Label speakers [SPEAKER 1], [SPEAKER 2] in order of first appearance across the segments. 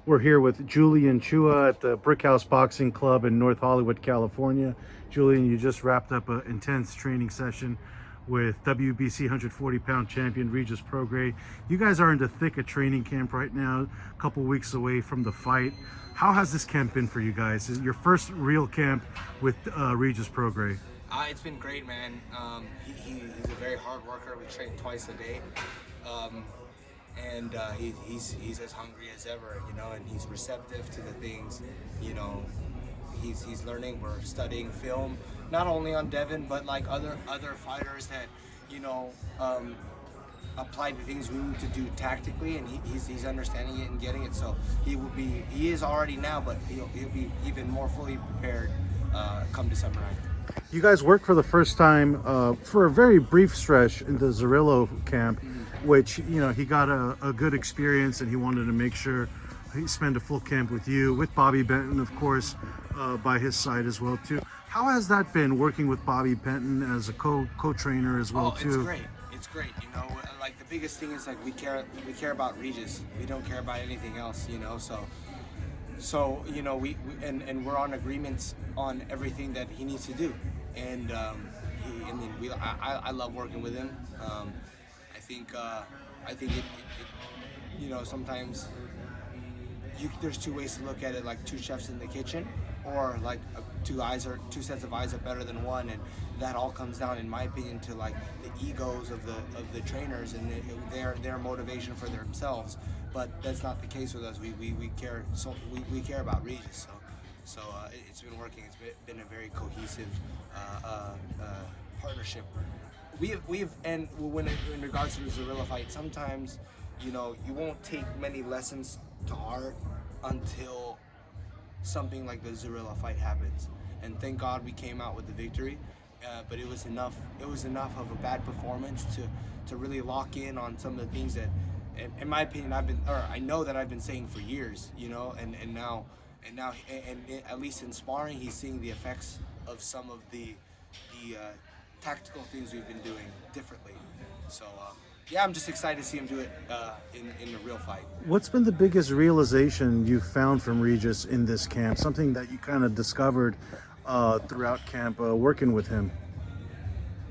[SPEAKER 1] We're here with Julian Chua at the Brickhouse Boxing Club in North Hollywood, California. Julian, you just wrapped up an intense training session with WBC 140-pound champion Regis Prograis. You guys are in the thick of training camp right now, a couple weeks away from the fight. How has this camp been for you guys? Is it your first real camp with Regis Prograis?
[SPEAKER 2] It's been great, man. He's a very hard worker. We train twice a day. And he's as hungry as ever, you know, and he's receptive to the things, you know, he's learning. We're studying film, not only on Devin, but like other fighters that, you know, apply the things we need to do tactically, and he's understanding it and getting it. So he is already now, but he'll be even more fully prepared come December 9th.
[SPEAKER 1] You guys worked for the first time for a very brief stretch in the Zerillo camp, which, you know, he got a good experience, and he wanted to make sure he spent a full camp with you, with Bobby Benton, of course, by his side as well too. How has that been, working with Bobby Benton as a co-trainer as well too?
[SPEAKER 2] It's great. It's great. You know, like the biggest thing is like we care about Regis. We don't care about anything else. You know, so you know and we're on agreements on everything that he needs to do, and I love working with him. I think it you know, sometimes there's two ways to look at it, like two chefs in the kitchen, or like two sets of eyes are better than one, and that all comes down, in my opinion, to like the egos of the trainers and their motivation for themselves. But that's not the case with us. We care, so we care about Regis. So it's been working. It's been a very cohesive partnership. And when in regards to the Zerillo fight, sometimes, you know, you won't take many lessons to heart until something like the Zerillo fight happens. And thank God we came out with the victory. But it was enough. It was enough of a bad performance to really lock in on some of the things that, in my opinion, I know that I've been saying for years. You know, and now at least in sparring, he's seeing the effects of some of the tactical things we've been doing differently. So yeah, I'm just excited to see him do it in a real fight.
[SPEAKER 1] What's been the biggest realization you found from Regis in this camp? Something that you kind of discovered throughout camp working with him?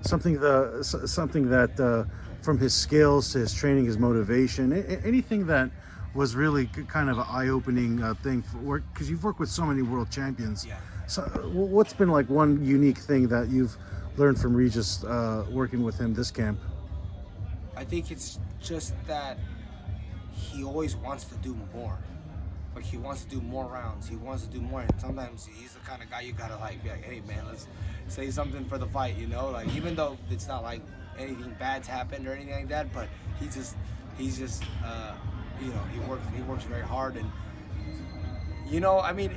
[SPEAKER 1] Something that from his skills to his training, his motivation, anything that was really kind of an eye-opening thing for work, because you've worked with so many world champions.
[SPEAKER 2] Yeah.
[SPEAKER 1] So what's been like one unique thing that you've learned from Regis working with him this camp?
[SPEAKER 2] I think it's just that he always wants to do more. Like, he wants to do more rounds. He wants to do more. And sometimes he's the kind of guy you gotta like be like, hey man, let's say something for the fight, you know? Like, even though it's not like anything bad's happened or anything like that, but he's just you know, he works very hard. And you know, I mean,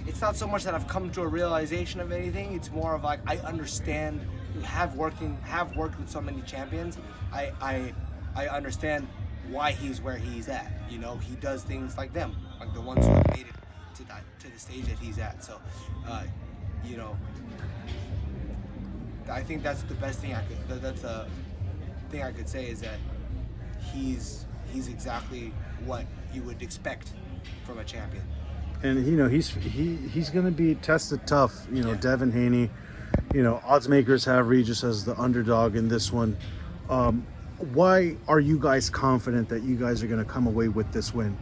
[SPEAKER 2] it's not so much that I've come to a realization of anything. It's more of like, I understand. Have worked with so many champions. I understand why he's where he's at. You know, he does things like them, like the ones who have made it to the stage that he's at. So, you know, I think that's the best thing that's the thing I could say, is that he's exactly what you would expect from a champion.
[SPEAKER 1] And you know, he's going to be tested tough. You know, yeah. Devin Haney. You know, odds makers have Regis as the underdog in this one. Why are you guys confident that you guys are going to come away with this win?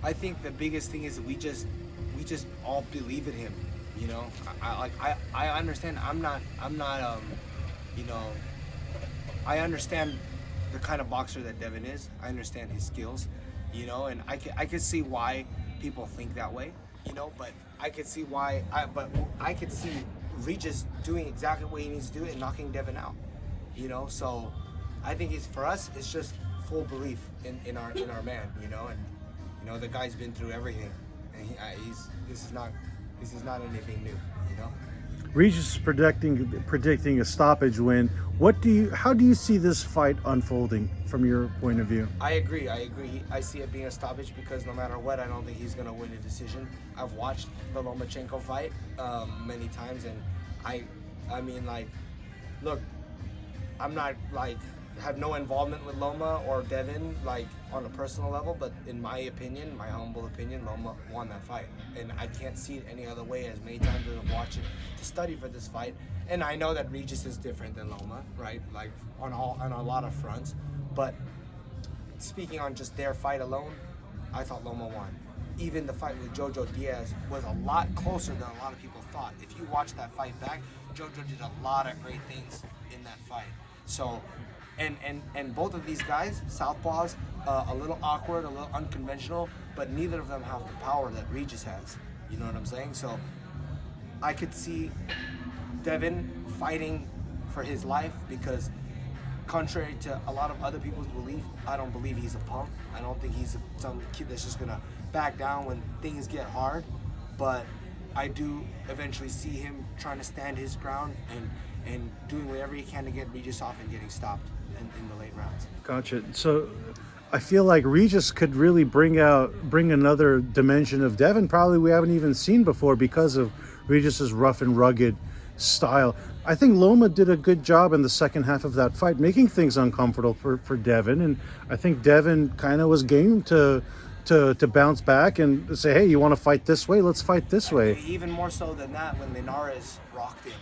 [SPEAKER 2] I think the biggest thing is that we just all believe in him. You know, I understand. I'm not. You know, I understand the kind of boxer that Devin is. I understand his skills. You know, and I can see why people think that way. You know, but I could see why. I could see Regis doing exactly what he needs to do and knocking Devin out. You know, so I think for us, it's just full belief in our man. You know, and you know, the guy's been through everything, and this is not anything new. You know.
[SPEAKER 1] Regis is predicting a stoppage win. How do you see this fight unfolding from your point of view?
[SPEAKER 2] I agree. I see it being a stoppage because no matter what, I don't think he's going to win a decision. I've watched the Lomachenko fight many times, and I mean, like, look, I'm not like have no involvement with Loma or Devin, like on a personal level, but in my opinion, my humble opinion, Loma won that fight. And I can't see it any other way, as many times as I've watched it to study for this fight. And I know that Regis is different than Loma, right? Like on a lot of fronts. But speaking on just their fight alone, I thought Loma won. Even the fight with Jojo Diaz was a lot closer than a lot of people thought. If you watch that fight back, Jojo did a lot of great things in that fight. So, and both of these guys, southpaws, a little awkward, a little unconventional, but neither of them have the power that Regis has. You know what I'm saying? So, I could see Devin fighting for his life because, contrary to a lot of other people's belief, I don't believe he's a punk. I don't think he's some kid that's just gonna back down when things get hard. But I do eventually see him trying to stand his ground and doing whatever he can to get Regis off and getting stopped in the late rounds.
[SPEAKER 1] Gotcha. So I feel like Regis could really bring another dimension of Devin, probably we haven't even seen before, because of Regis's rough and rugged style. I think Loma did a good job in the second half of that fight, making things uncomfortable for Devin, and I think Devin kind of was game to bounce back and say, hey, you want to fight this way? Let's fight this way.
[SPEAKER 2] Even more so than that, when Linares rocked him,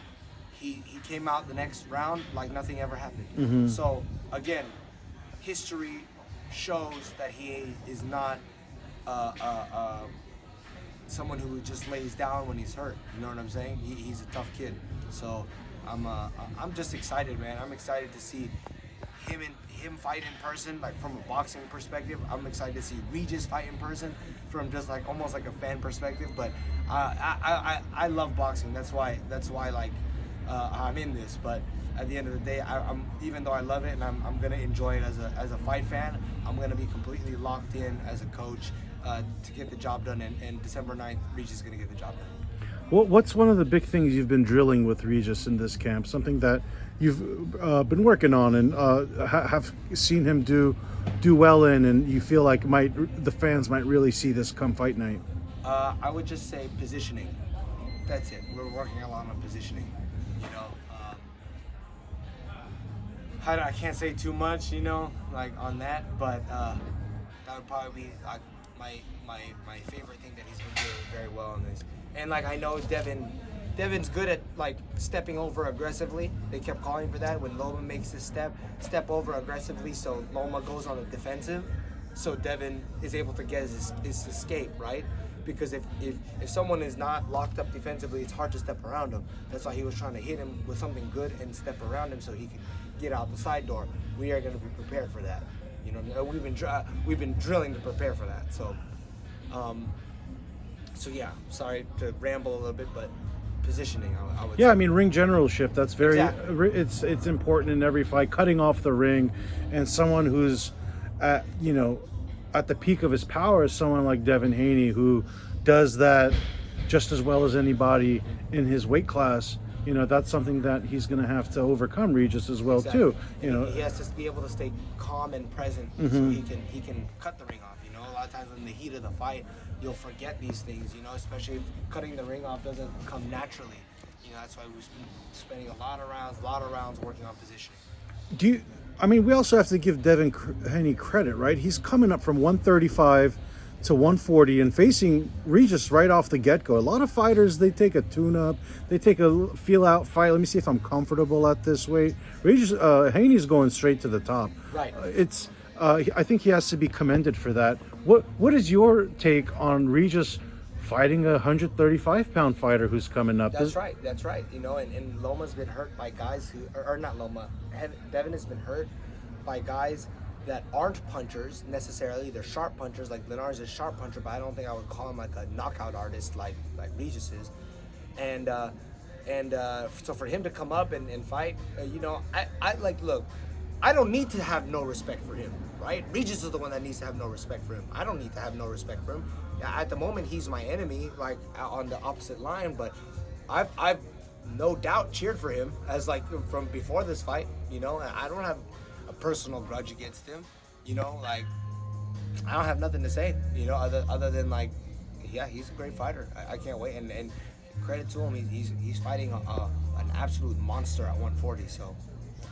[SPEAKER 2] he came out the next round like nothing ever happened.
[SPEAKER 1] Mm-hmm.
[SPEAKER 2] So again, history shows that he is not someone who just lays down when he's hurt. You know what I'm saying? He's a tough kid. So I'm just excited, man. I'm excited to see him fight in person, like from a boxing perspective. I'm excited to see Regis fight in person from just like almost like a fan perspective. But I love boxing. That's why like I'm in this. But at the end of the day, I'm even though I love it and I'm gonna enjoy it as a fight fan, I'm gonna be completely locked in as a coach to get the job done. And December 9th, Regis is gonna get the job done.
[SPEAKER 1] What's one of the big things you've been drilling with Regis in this camp? Something that you've been working on and have seen him do well in, and you feel like the fans might really see this come fight night?
[SPEAKER 2] I would just say positioning. That's it. We're working a lot on positioning. You know, I can't say too much, you know, like on that, but that would probably be like my favorite thing that he's been doing very well on this. And like I know Devin's good at like stepping over aggressively. They kept calling for that when Loma makes this step over aggressively, so Loma goes on the defensive, so Devin is able to get his escape, right? Because if someone is not locked up defensively, it's hard to step around him. That's why he was trying to hit him with something good and step around him so he can get out the side door. We are going to be prepared for that. You know, we've been drilling to prepare for that. So, so yeah. Sorry to ramble a little bit, but positioning, I would.
[SPEAKER 1] Yeah,
[SPEAKER 2] say.
[SPEAKER 1] I mean, ring generalship. That's very.
[SPEAKER 2] Exactly.
[SPEAKER 1] It's important in every fight. Cutting off the ring, and someone who's, at the peak of his power is someone like Devin Haney, who does that just as well as anybody in his weight class. You know, that's something that he's going to have to overcome, Regis, as well,
[SPEAKER 2] exactly.
[SPEAKER 1] too. You know,
[SPEAKER 2] he has to be able to stay calm and present,
[SPEAKER 1] Mm-hmm.
[SPEAKER 2] so he can cut the ring off. You know, a lot of times in the heat of the fight, you'll forget these things. You know, especially if cutting the ring off doesn't come naturally. You know, that's why we've been spending a lot of rounds working on positioning.
[SPEAKER 1] We also have to give Devin Haney credit, right? He's coming up from 135 to 140 and facing Regis right off the get-go. A lot of fighters, they take a tune-up, they take a feel-out fight. Let me see if I'm comfortable at this weight. Regis, Haney's going straight to the top.
[SPEAKER 2] Right.
[SPEAKER 1] I think he has to be commended for that. What is your take on Regis fighting a 135-pound fighter who's coming up?
[SPEAKER 2] That's right. You know, and Loma's been hurt by guys who, or not Loma, Devin has been hurt by guys that aren't punchers necessarily. They're sharp punchers, like Linares is a sharp puncher, but I don't think I would call him like a knockout artist like Regis is. And so for him to come up and fight, you know, I like, look, I don't need to have no respect for him, right? Regis is the one that needs to have no respect for him. I don't need to have no respect for him. At the moment, he's my enemy, like on the opposite line, but I've no doubt cheered for him as like from before this fight, you know. I don't have a personal grudge against him, you know, like I don't have nothing to say, you know, other than like, yeah, he's a great fighter. I can't wait, and credit to him, he's fighting an absolute monster at 140, so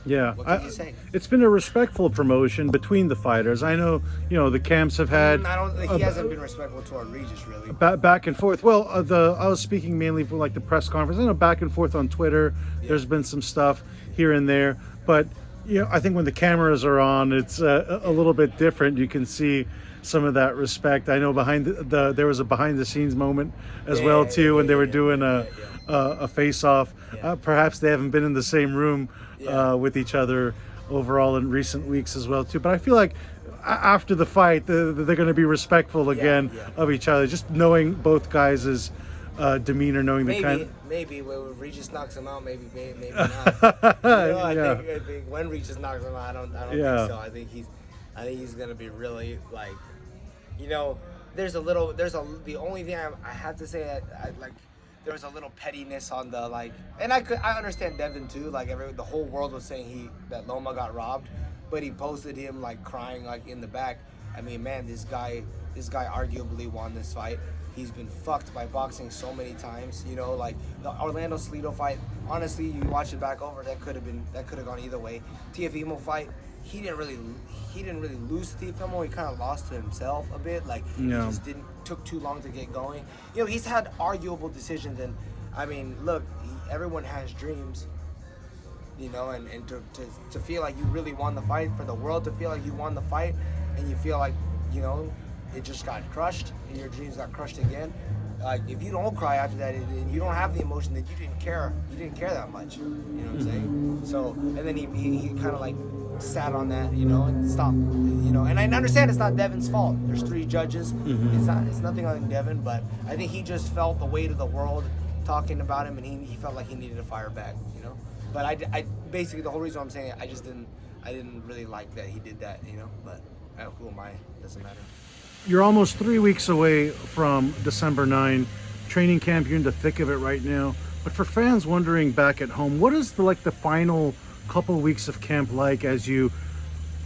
[SPEAKER 1] Yeah,
[SPEAKER 2] What can you say?
[SPEAKER 1] it's been a respectful promotion between the fighters. I know, the camps have had
[SPEAKER 2] I don't. He hasn't been respectful toward Regis, really.
[SPEAKER 1] back and forth. Well, I was speaking mainly for like the press conference. I know back and forth on Twitter.
[SPEAKER 2] Yeah.
[SPEAKER 1] There's been some stuff here and there, but I think when the cameras are on, it's a little bit different. You can see some of that respect. I know there was a behind the scenes moment as well too when they were doing a face off.
[SPEAKER 2] Yeah.
[SPEAKER 1] Perhaps they haven't been in the same room with each other overall in recent weeks as well too. But I feel like after the fight, they're going to be respectful again of each other. Just knowing both guys' demeanor, knowing the kind.
[SPEAKER 2] Maybe when Regis knocks him out, maybe not. I think when Regis knocks him out, I don't think so. I think he's gonna be really like, there's the only thing I have to say I like. There was a little pettiness on the and I understand Devin too. Like the whole world was saying that Loma got robbed, but he posted him like crying like in the back. I mean, man, this guy arguably won this fight. He's been fucked by boxing so many times. Like the Orlando Salido fight. Honestly, you watch it back over, that could have gone either way. Teofimo fight. He didn't really lose to Teofimo. He kind of lost to himself a bit. Like he just took too long to get going. He's had arguable decisions, and I mean, look, everyone has dreams. And to feel like you really won the fight, for the world to feel like you won the fight, and you feel like it just got crushed, and your dreams got crushed again. Like if you don't cry after that, and you don't have the emotion, that you didn't care that much. You know what I'm saying? So, and then he kind of like sat on that, and stopped, and I understand it's not Devin's fault. There's 3 judges. It's nothing on Devin, but I think he just felt the weight of the world talking about him, and he felt like he needed to fire back, But I basically, the whole reason I'm saying it, I didn't really like that he did that, but who am I? Doesn't matter.
[SPEAKER 1] You're almost 3 weeks away from December 9. Training camp, you're in the thick of it right now. But for fans wondering back at home, what is the final couple weeks of camp like as you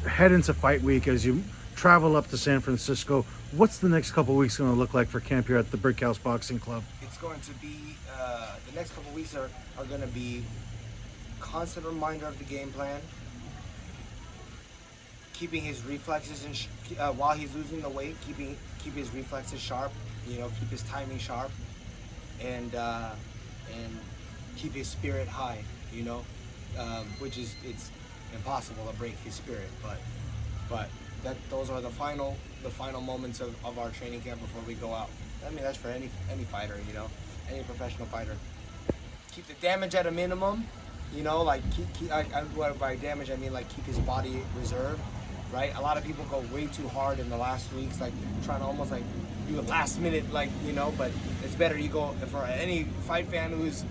[SPEAKER 1] head into fight week, as you travel up to San Francisco? What's the next couple weeks going to look like for camp here at the Brick House Boxing Club?
[SPEAKER 2] It's going to be, the next couple weeks are going to be constant reminder of the game plan, keeping his reflexes while he's losing the weight, keep his reflexes sharp, keep his timing sharp, and keep his spirit high, which it's impossible to break his spirit, but those are the final moments of our training camp before we go out. I mean, that's for any fighter, any professional fighter. Keep the damage at a minimum, by damage I mean like keep his body reserved. Right, a lot of people go way too hard in the last weeks, like trying to almost like do a last minute, but it's better you go for any fight fan who's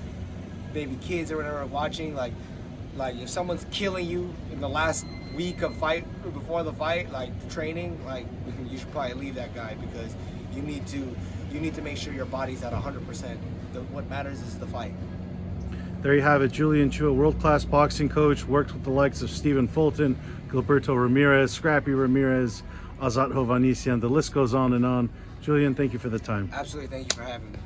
[SPEAKER 2] maybe kids or whatever watching, like if someone's killing you in the last week of fight before the fight, like training, like you should probably leave that guy, because you need to make sure your body's at 100%. What matters is the fight.
[SPEAKER 1] There you have it. Julian Chua, world-class boxing coach, worked with the likes of Stephen Fulton, Gilberto Ramirez, Scrappy Ramirez, Azat Hovhannisyan. The list goes on and on. Julian, thank you for the time.
[SPEAKER 2] Absolutely, thank you for having me.